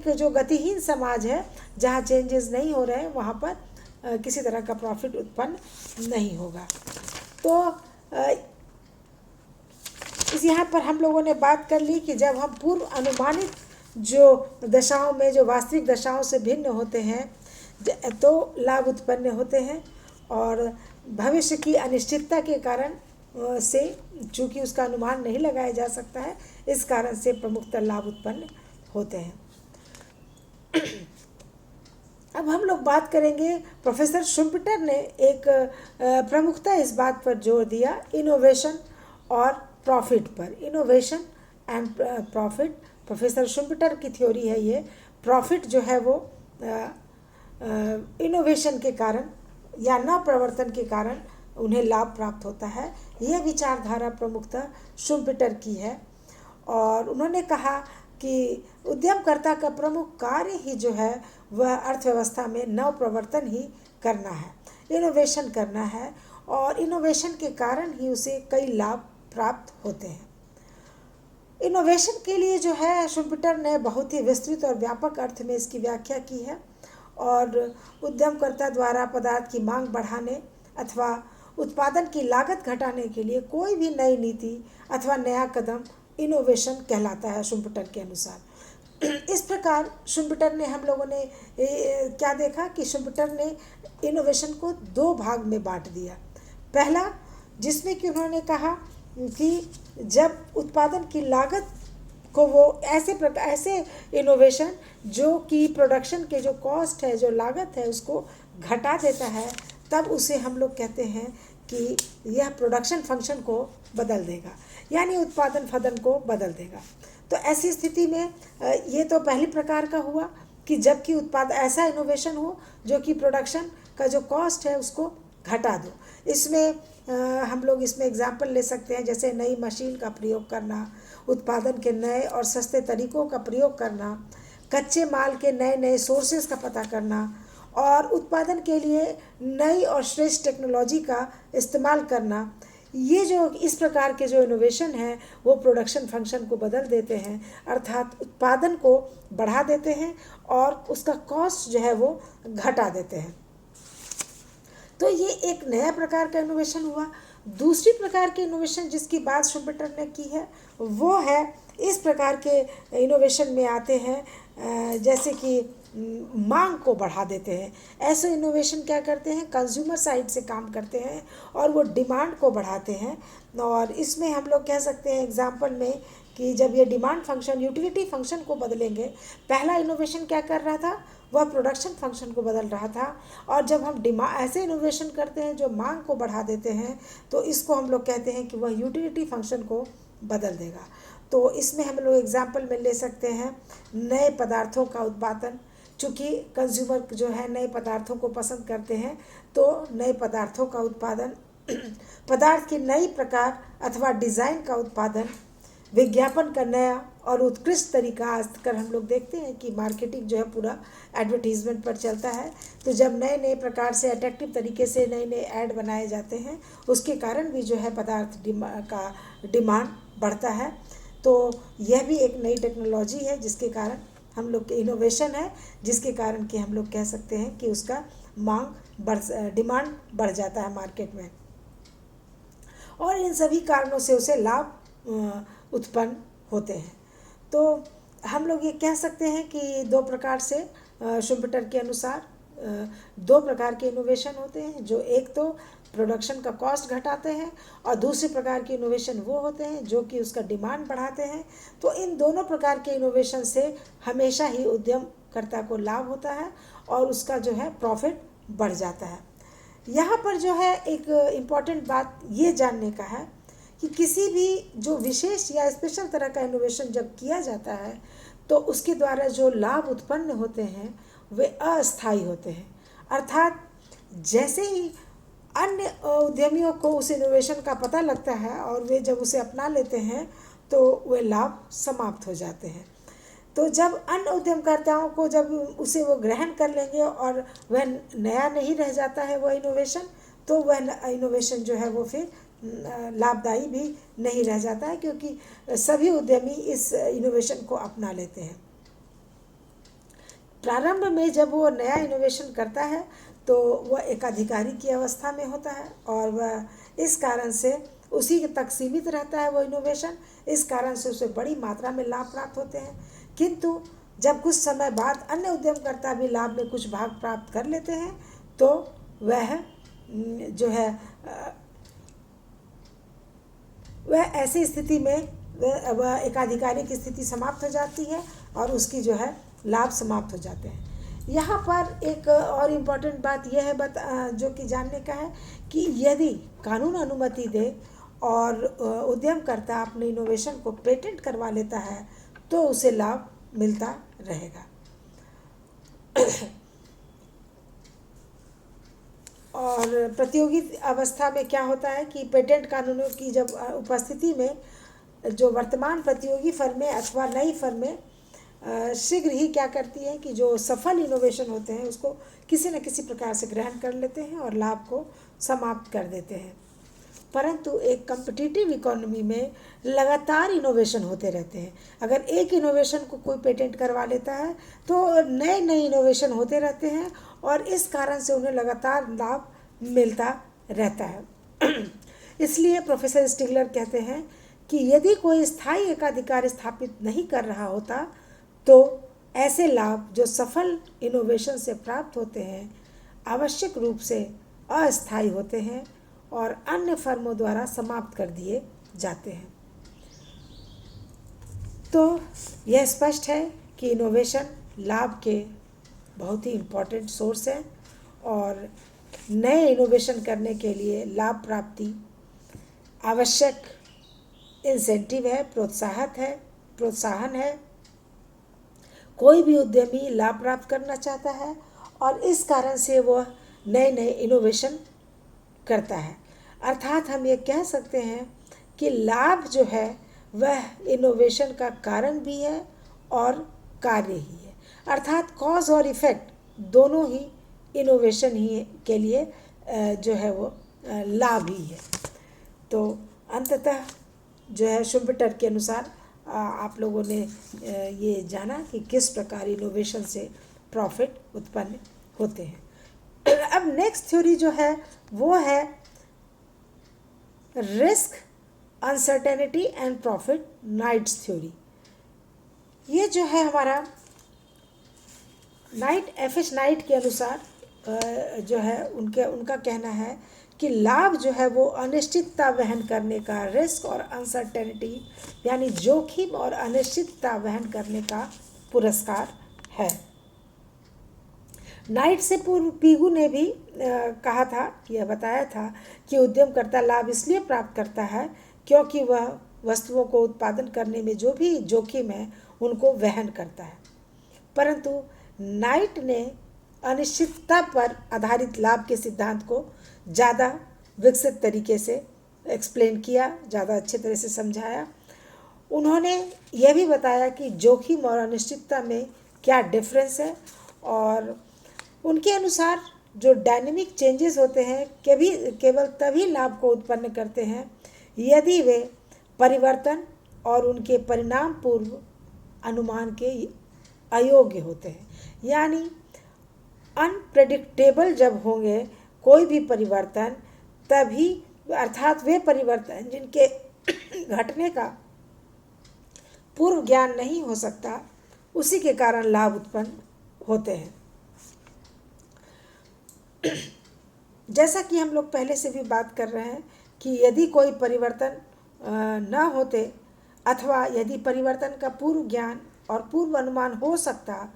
जो गतिहीन समाज है, जहाँ चेंजेस नहीं हो रहे हैं, वहाँ पर किसी तरह का प्रॉफिट उत्पन्न नहीं होगा। तो इस यहाँ पर हम लोगों ने बात कर ली कि जब हम पूर्व अनुमानित जो दशाओं में जो वास्तविक दशाओं से भिन्न होते हैं तो लाभ उत्पन्न होते हैं, और भविष्य की अनिश्चितता के कारण से चूँकि उसका अनुमान नहीं लगाया जा सकता है, इस कारण से प्रमुखतः लाभ उत्पन्न होते हैं। अब हम लोग बात करेंगे, प्रोफेसर शुम्पेटर ने एक प्रमुखता इस बात पर जोर दिया इनोवेशन और प्रॉफिट पर। इनोवेशन एंड प्रॉफिट, प्रोफेसर शुम्पेटर की थ्योरी है ये। प्रॉफिट जो है वो इनोवेशन के कारण या नवप्रवर्तन के कारण उन्हें लाभ प्राप्त होता है। यह विचारधारा प्रमुखता शुम्पेटर की है, और उन्होंने कहा कि उद्यमकर्ता का प्रमुख कार्य ही जो है वह अर्थव्यवस्था में नवप्रवर्तन ही करना है, इनोवेशन करना है, और इनोवेशन के कारण ही उसे कई लाभ प्राप्त होते हैं। इनोवेशन के लिए जो है शुम्पेटर ने बहुत ही विस्तृत और व्यापक अर्थ में इसकी व्याख्या की है, और उद्यमकर्ता द्वारा पदार्थ की मांग बढ़ाने अथवा उत्पादन की लागत घटाने के लिए कोई भी नई नीति अथवा नया कदम इनोवेशन कहलाता है शुम्पेटर के अनुसार। इस प्रकार शुम्पेटर ने, हम लोगों ने क्या देखा कि शुम्पेटर ने इनोवेशन को दो भाग में बांट दिया। पहला, जिसमें कि उन्होंने कहा कि जब उत्पादन की लागत को वो ऐसे इनोवेशन जो कि प्रोडक्शन के जो कॉस्ट है, जो लागत है, उसको घटा देता है, तब उसे हम लोग कहते हैं कि यह प्रोडक्शन फंक्शन को बदल देगा, यानी उत्पादन फदन को बदल देगा। तो ऐसी स्थिति में ये तो पहली प्रकार का हुआ कि जबकि उत्पाद ऐसा इनोवेशन हो जो कि प्रोडक्शन का जो कॉस्ट है उसको घटा दो। इसमें हम लोग इसमें एग्जाम्पल ले सकते हैं, जैसे नई मशीन का प्रयोग करना, उत्पादन के नए और सस्ते तरीकों का प्रयोग करना, कच्चे माल के नए नए सोर्सेज का पता करना, और उत्पादन के लिए नई और श्रेष्ठ टेक्नोलॉजी का इस्तेमाल करना। ये जो इस प्रकार के जो इनोवेशन हैं वो प्रोडक्शन फंक्शन को बदल देते हैं, अर्थात उत्पादन को बढ़ा देते हैं और उसका कॉस्ट जो है वो घटा देते हैं। तो ये एक नया प्रकार का इनोवेशन हुआ। दूसरी प्रकार के इनोवेशन जिसकी बात शुम्पेटर ने की है वो है, इस प्रकार के इनोवेशन में आते हैं जैसे कि मांग को बढ़ा देते हैं। ऐसे इनोवेशन क्या करते हैं, कंज्यूमर साइड से काम करते हैं और वो डिमांड को बढ़ाते हैं। और इसमें हम लोग कह सकते हैं एग्जाम्पल में कि जब ये डिमांड फंक्शन यूटिलिटी फंक्शन को बदलेंगे, पहला इनोवेशन क्या कर रहा था, वह प्रोडक्शन फंक्शन को बदल रहा था, और जब हम ऐसे इनोवेशन करते हैं जो मांग को बढ़ा देते हैं, तो इसको हम लोग कहते हैं कि वह यूटिलिटी फंक्शन को बदल देगा। तो इसमें हम लोग एग्जाम्पल में ले सकते हैं नए पदार्थों का उत्पादन। चूँकि कंज्यूमर जो है नए पदार्थों को पसंद करते हैं, तो नए पदार्थों का उत्पादन, पदार्थ की नई प्रकार अथवा डिज़ाइन का उत्पादन, विज्ञापन का नया और उत्कृष्ट तरीका। आजकल हम लोग देखते हैं कि मार्केटिंग जो है पूरा एडवर्टीजमेंट पर चलता है, तो जब नए नए प्रकार से अट्रैक्टिव तरीके से नए नए ऐड बनाए जाते हैं, उसके कारण भी जो है पदार्थ का डिमांड बढ़ता है। तो यह भी एक नई टेक्नोलॉजी है जिसके कारण हम लोग के इनोवेशन है, जिसके कारण कि हम लोग कह सकते हैं कि उसका डिमांड बढ़ जाता है मार्केट में, और इन सभी कारणों से उसे लाभ उत्पन्न होते हैं। तो हम लोग ये कह सकते हैं कि दो प्रकार से शुम्पेटर के अनुसार दो प्रकार के इनोवेशन होते हैं, जो एक तो प्रोडक्शन का कॉस्ट घटाते हैं, और दूसरे प्रकार के इनोवेशन वो होते हैं जो कि उसका डिमांड बढ़ाते हैं। तो इन दोनों प्रकार के इनोवेशन से हमेशा ही उद्यमकर्ता को लाभ होता है और उसका जो है प्रॉफिट बढ़ जाता है। यहाँ पर जो है एक इम्पॉर्टेंट बात ये जानने का है कि किसी भी जो विशेष या स्पेशल तरह का इनोवेशन जब किया जाता है, तो उसके द्वारा जो लाभ उत्पन्न होते हैं वे अस्थायी होते हैं। अर्थात जैसे ही अन्य उद्यमियों को उस इनोवेशन का पता लगता है और वे जब उसे अपना लेते हैं, तो वे लाभ समाप्त हो जाते हैं। तो जब अन्य उद्यमकर्ताओं को जब उसे वो ग्रहण कर लेंगे और वह नया नहीं रह जाता है वह इनोवेशन, तो वह इनोवेशन जो है वो फिर लाभदायी भी नहीं रह जाता है, क्योंकि सभी उद्यमी इस इनोवेशन को अपना लेते हैं। प्रारंभ में जब वो नया इनोवेशन करता है तो वह एक अधिकारी की अवस्था में होता है और वह इस कारण से उसी तक सीमित रहता है वो इनोवेशन। इस कारण से उसे बड़ी मात्रा में लाभ प्राप्त होते हैं। किंतु जब कुछ समय बाद अन्य उद्यमकर्ता भी लाभ में कुछ भाग प्राप्त कर लेते हैं तो वह जो है वह ऐसी स्थिति में वह एकाधिकारी की स्थिति समाप्त हो जाती है और उसकी जो है लाभ समाप्त हो जाते हैं। यहाँ पर एक और इम्पॉर्टेंट बात यह है जो कि जानने का है कि यदि कानून अनुमति दे और उद्यमकर्ता अपने इनोवेशन को पेटेंट करवा लेता है तो उसे लाभ मिलता रहेगा। और प्रतियोगी अवस्था में क्या होता है कि पेटेंट कानूनों की जब उपस्थिति में जो वर्तमान प्रतियोगी फर्में अथवा नई फर्में शीघ्र ही क्या करती हैं कि जो सफल इनोवेशन होते हैं उसको किसी न किसी प्रकार से ग्रहण कर लेते हैं और लाभ को समाप्त कर देते हैं। परंतु एक कम्पिटिटिव इकोनॉमी में लगातार इनोवेशन होते रहते हैं। अगर एक इनोवेशन को कोई पेटेंट करवा लेता है तो नए नए इनोवेशन होते रहते हैं और इस कारण से उन्हें लगातार लाभ मिलता रहता है। इसलिए प्रोफेसर स्टिगलर कहते हैं कि यदि कोई स्थायी एकाधिकार स्थापित नहीं कर रहा होता तो ऐसे लाभ जो सफल इनोवेशन से प्राप्त होते हैं आवश्यक रूप से अस्थायी होते हैं और अन्य फर्मों द्वारा समाप्त कर दिए जाते हैं। तो यह स्पष्ट है कि इनोवेशन लाभ के बहुत ही इम्पोर्टेंट सोर्स है और नए इनोवेशन करने के लिए लाभ प्राप्ति आवश्यक इंसेंटिव है, प्रोत्साहन है। कोई भी उद्यमी लाभ प्राप्त करना चाहता है और इस कारण से वह नए नए इनोवेशन करता है। अर्थात हम ये कह सकते हैं कि लाभ जो है वह इनोवेशन का कारण भी है और कार्य ही है। अर्थात कॉज और इफ़ेक्ट दोनों ही इनोवेशन ही के लिए जो है वो लाभ ही है। तो अंततः जो है शुम्पेटर के अनुसार आप लोगों ने ये जाना कि किस प्रकार इनोवेशन से प्रॉफिट उत्पन्न होते हैं। अब नेक्स्ट थ्योरी जो है वो है risk, uncertainty and profit, Knight's theory. ये जो है हमारा एफ.एच. नाइट के अनुसार जो है उनका कहना है कि लाभ जो है वो अनिश्चितता वहन करने का, रिस्क और अनसर्टेनिटी यानी जोखिम और अनिश्चितता वहन करने का पुरस्कार है। नाइट से पूर्व पीगू ने भी कहा था, यह बताया था कि उद्यमकर्ता लाभ इसलिए प्राप्त करता है क्योंकि वह वस्तुओं को उत्पादन करने में जो भी जोखिम है उनको वहन करता है। परंतु नाइट ने अनिश्चितता पर आधारित लाभ के सिद्धांत को ज़्यादा विकसित तरीके से एक्सप्लेन किया, ज़्यादा अच्छे तरह से समझाया। उन्होंने यह भी बताया कि जोखिम और अनिश्चितता में क्या डिफरेंस है और उनके अनुसार जो डायनेमिक चेंजेस होते हैं केवल तभी लाभ को उत्पन्न करते हैं यदि वे परिवर्तन और उनके परिणाम पूर्व अनुमान के अयोग्य होते हैं। यानी अनप्रेडिक्टेबल जब होंगे कोई भी परिवर्तन तभी, अर्थात वे परिवर्तन जिनके घटने का पूर्व ज्ञान नहीं हो सकता, उसी के कारण लाभ उत्पन्न होते हैं। जैसा कि हम लोग पहले से भी बात कर रहे हैं कि यदि कोई परिवर्तन न होते अथवा यदि परिवर्तन का पूर्व ज्ञान और पूर्व अनुमान हो सकता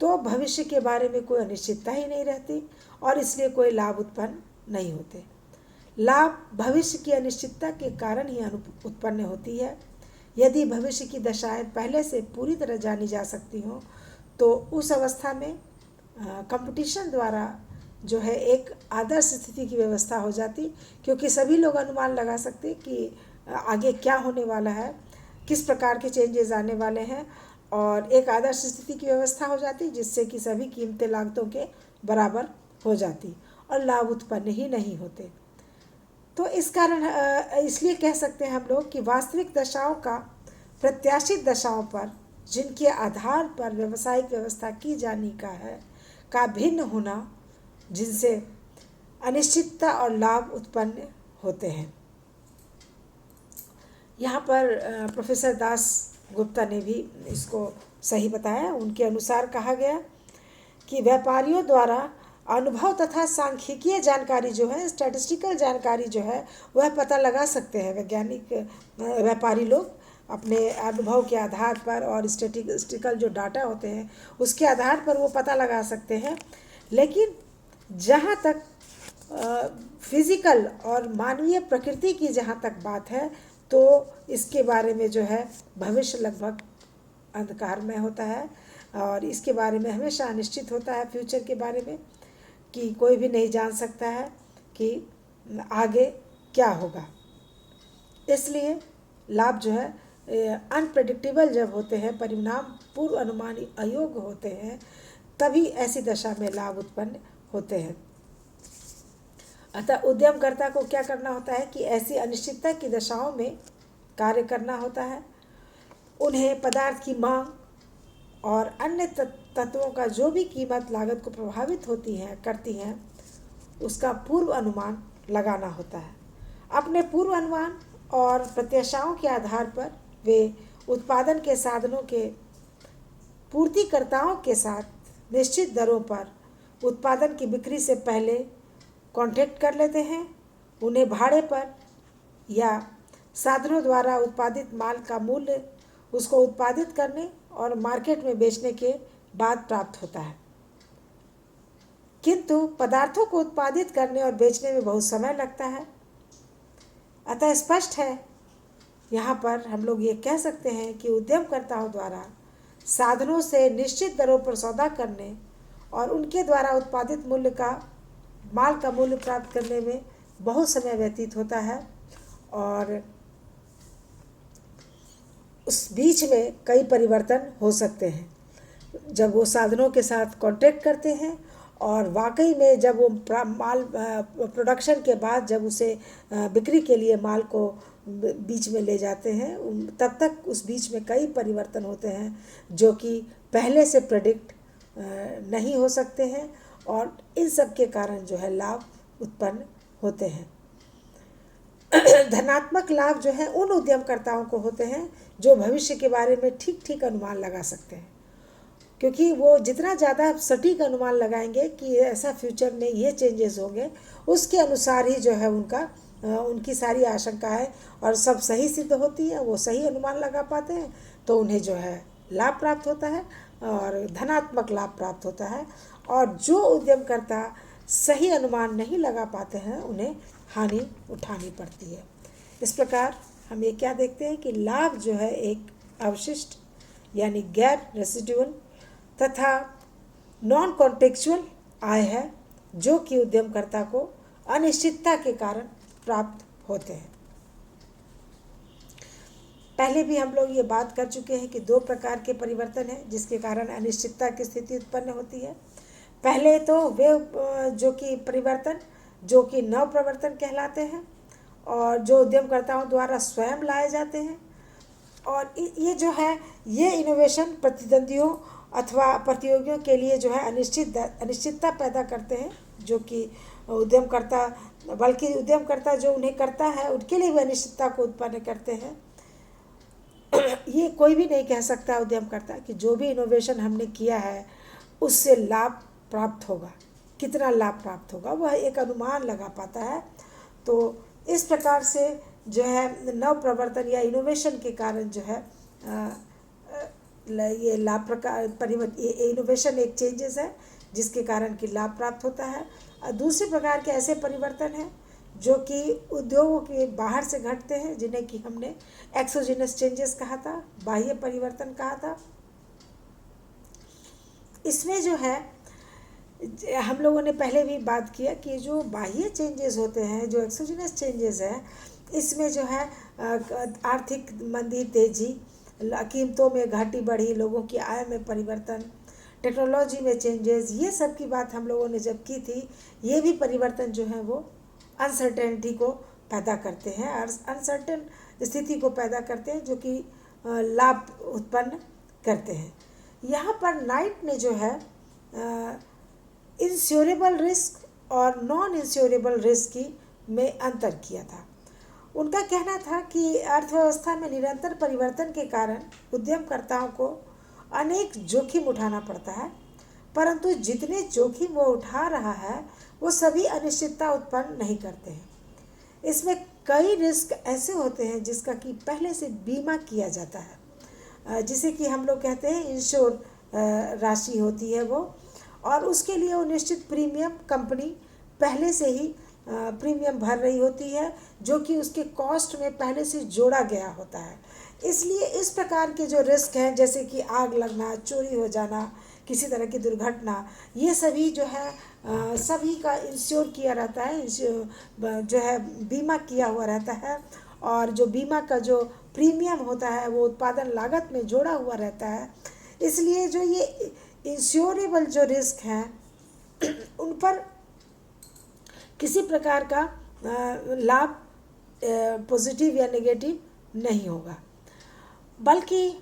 तो भविष्य के बारे में कोई अनिश्चितता ही नहीं रहती और इसलिए कोई लाभ उत्पन्न नहीं होते। लाभ भविष्य की अनिश्चितता के कारण ही उत्पन्न होती है। यदि भविष्य की दशाएं पहले से पूरी तरह जानी जा सकती हों तो उस अवस्था में कंपटीशन द्वारा जो है एक आदर्श स्थिति की व्यवस्था हो जाती, क्योंकि सभी लोग अनुमान लगा सकते कि आगे क्या होने वाला है, किस प्रकार के चेंजेस आने वाले हैं और एक आदर्श स्थिति की व्यवस्था हो जाती जिससे कि सभी कीमतें लागतों के बराबर हो जाती और लाभ उत्पन्न ही नहीं होते। तो इस कारण इसलिए कह सकते हैं हम लोग कि वास्तविक दशाओं का प्रत्याशित दशाओं पर जिनके आधार पर व्यवसायिक व्यवस्था की जानी का भिन्न होना, जिनसे अनिश्चितता और लाभ उत्पन्न होते हैं। यहाँ पर प्रोफेसर दास गुप्ता ने भी इसको सही बताया। उनके अनुसार कहा गया कि व्यापारियों द्वारा अनुभव तथा सांख्यिकीय जानकारी जो है, स्टैटिस्टिकल जानकारी जो है, वह पता लगा सकते हैं। वैज्ञानिक व्यापारी लोग अपने अनुभव के आधार पर और स्टैटिस्टिकल जो डाटा होते हैं उसके आधार पर वो पता लगा सकते हैं। लेकिन जहाँ तक फिजिकल और मानवीय प्रकृति की जहाँ तक बात है, तो इसके बारे में जो है भविष्य लगभग अंधकार में होता है और इसके बारे में हमेशा अनिश्चित होता है। फ्यूचर के बारे में कि कोई भी नहीं जान सकता है कि आगे क्या होगा। इसलिए लाभ जो है अनप्रेडिक्टेबल जब होते हैं, परिणाम पूर्व अनुमान अयोग्य होते हैं, तभी ऐसी दशा में लाभ उत्पन्न होते हैं। अतः उद्यमकर्ता को क्या करना होता है कि ऐसी अनिश्चितता की दशाओं में कार्य करना होता है। उन्हें पदार्थ की मांग और अन्य तत्वों का जो भी कीमत लागत को प्रभावित करती हैं, उसका पूर्व अनुमान लगाना होता है। अपने पूर्व अनुमान और प्रत्याशाओं के आधार पर वे उत्पादन के साधनों के पूर्तिकर्ताओं के साथ निश्चित दरों पर उत्पादन की बिक्री से पहले कॉन्ट्रैक्ट कर लेते हैं। उन्हें भाड़े पर या साधनों द्वारा उत्पादित माल का मूल्य उसको उत्पादित करने और मार्केट में बेचने के बाद प्राप्त होता है। किंतु पदार्थों को उत्पादित करने और बेचने में बहुत समय लगता है। अतः स्पष्ट है, यहाँ पर हम लोग ये कह सकते हैं कि उद्यमकर्ताओं द्वारा साधनों से निश्चित दरों पर सौदा करने और उनके द्वारा उत्पादित माल का मूल्य प्राप्त करने में बहुत समय व्यतीत होता है और उस बीच में कई परिवर्तन हो सकते हैं। जब वो साधनों के साथ कॉन्ट्रैक्ट करते हैं और वाकई में जब वो माल प्रोडक्शन के बाद जब उसे बिक्री के लिए माल को बीच में ले जाते हैं, तब तक उस बीच में कई परिवर्तन होते हैं जो कि पहले से प्रेडिक्ट नहीं हो सकते हैं और इन सब के कारण जो है लाभ उत्पन्न होते हैं। धनात्मक लाभ जो है उन उद्यमकर्ताओं को होते हैं जो भविष्य के बारे में ठीक अनुमान लगा सकते हैं, क्योंकि वो जितना ज़्यादा सटीक अनुमान लगाएंगे कि ऐसा फ्यूचर में ये चेंजेस होंगे, उसके अनुसार ही जो है उनकी सारी आशंकाएं और सब सही सिद्ध होती है। वो सही अनुमान लगा पाते हैं तो उन्हें जो है लाभ प्राप्त होता है और धनात्मक लाभ प्राप्त होता है। और जो उद्यमकर्ता सही अनुमान नहीं लगा पाते हैं, उन्हें हानि उठानी पड़ती है। इस प्रकार हम ये क्या देखते हैं कि लाभ जो है एक अवशिष्ट यानी गैर रेसिडुअल तथा नॉन कॉन्टेक्चुअल आय है, जो कि उद्यमकर्ता को अनिश्चितता के कारण प्राप्त होते हैं। पहले भी हम लोग ये बात कर चुके हैं कि दो प्रकार के परिवर्तन हैं जिसके कारण अनिश्चितता की स्थिति उत्पन्न होती है। पहले तो वे जो कि परिवर्तन जो कि नव प्रवर्तन कहलाते हैं और जो उद्यमकर्ताओं द्वारा स्वयं लाए जाते हैं, और ये जो है ये इनोवेशन प्रतिद्वंदियों अथवा प्रतियोगियों के लिए जो है अनिश्चितता पैदा करते हैं, जो कि उद्यमकर्ता जो उन्हें करता है उनके लिए भी अनिश्चितता को उत्पन्न करते हैं। ये कोई भी नहीं कह सकता उद्यमकर्ता कि जो भी इनोवेशन हमने किया है उससे लाभ प्राप्त होगा, कितना लाभ प्राप्त होगा, वह एक अनुमान लगा पाता है। तो इस प्रकार से जो है नव प्रवर्तन या इनोवेशन के कारण जो है ये लाभ ये इनोवेशन एक चेंजेस है जिसके कारण कि लाभ प्राप्त होता है। दूसरे प्रकार के ऐसे परिवर्तन हैं जो कि उद्योगों के बाहर से घटते हैं, जिन्हें कि हमने एक्सोजिनस चेंजेस कहा था, बाह्य परिवर्तन कहा था। इसमें जो है हम लोगों ने पहले भी बात किया कि जो बाह्य चेंजेस होते हैं, जो एक्सोजिनस चेंजेस है, इसमें जो है आर्थिक मंदी, तेजी, कीमतों में घाटी बढ़ी, लोगों की आय में परिवर्तन, टेक्नोलॉजी में चेंजेस, ये सब की बात हम लोगों ने जब की थी, ये भी परिवर्तन जो है वो अनसर्टेनिटी को पैदा करते हैं और अनसर्टेन स्थिति को पैदा करते हैं जो कि लाभ उत्पन्न करते हैं। यहाँ पर नाइट ने जो है इंश्योरेबल रिस्क और नॉन इंश्योरेबल रिस्क की में अंतर किया था। उनका कहना था कि अर्थव्यवस्था में निरंतर परिवर्तन के कारण उद्यमकर्ताओं को अनेक जोखिम उठाना पड़ता है, परंतु जितने जोखिम वो उठा रहा है वो सभी अनिश्चितता उत्पन्न नहीं करते हैं। इसमें कई रिस्क ऐसे होते हैं जिसका कि पहले से बीमा किया जाता है, जिसे कि हम लोग कहते हैं इंश्योर राशि होती है वो, और उसके लिए वो निश्चित प्रीमियम कंपनी पहले से ही प्रीमियम भर रही होती है, जो कि उसके कॉस्ट में पहले से जोड़ा गया होता है। इसलिए इस प्रकार के जो रिस्क हैं, जैसे कि आग लगना, चोरी हो जाना, किसी तरह की दुर्घटना, ये सभी जो है सभी का इंश्योर किया रहता है, जो है बीमा किया हुआ रहता है, और जो बीमा का जो प्रीमियम होता है वो उत्पादन लागत में जोड़ा हुआ रहता है। इसलिए जो ये इंश्योरेबल जो रिस्क हैं उन पर किसी प्रकार का लाभ पॉजिटिव या नेगेटिव नहीं होगा, बल्कि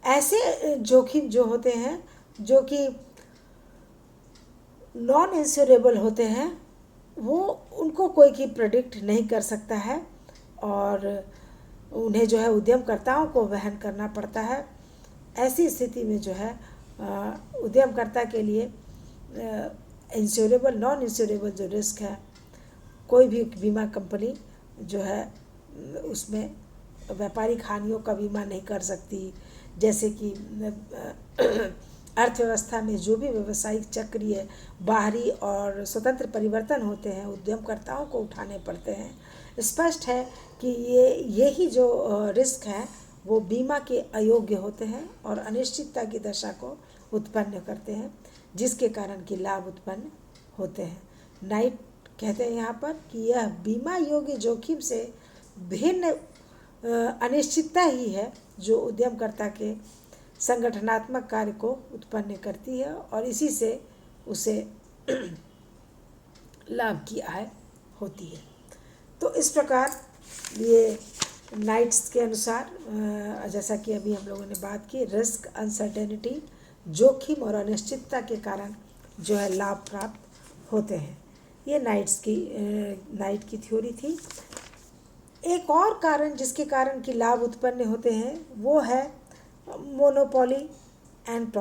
ऐसे जोखिम जो होते हैं जो कि नॉन इंश्योरेबल होते हैं, वो उनको कोई की प्रेडिक्ट नहीं कर सकता है और उन्हें जो है उद्यमकर्ताओं को वहन करना पड़ता है। ऐसी स्थिति में जो है उद्यमकर्ता के लिए इंश्योरेबल नॉन इंश्योरेबल जो रिस्क है, कोई भी बीमा कंपनी जो है उसमें व्यापारिक हानियों का बीमा नहीं कर सकती। जैसे कि अर्थव्यवस्था में जो भी व्यावसायिक चक्रीय बाहरी और स्वतंत्र परिवर्तन होते हैं उद्यमकर्ताओं को उठाने पड़ते हैं। स्पष्ट है कि यही जो रिस्क हैं वो बीमा के अयोग्य होते हैं और अनिश्चितता की दशा को उत्पन्न करते हैं, जिसके कारण कि लाभ उत्पन्न होते हैं। नाइट कहते हैं यहाँ पर कि यह बीमा योग्य जोखिम से भिन्न अनिश्चितता ही है जो उद्यमकर्ता के संगठनात्मक कार्य को उत्पन्न करती है और इसी से उसे लाभ की आय होती है। तो इस प्रकार ये नाइट्स के अनुसार जैसा कि अभी हम लोगों ने बात की, रिस्क, अनसर्टेनिटी, जोखिम और अनिश्चितता के कारण जो है लाभ प्राप्त होते हैं। ये नाइट की थ्योरी थी। एक और कारण जिसके कारण कि लाभ उत्पन्न होते हैं वो है मोनोपोली एंड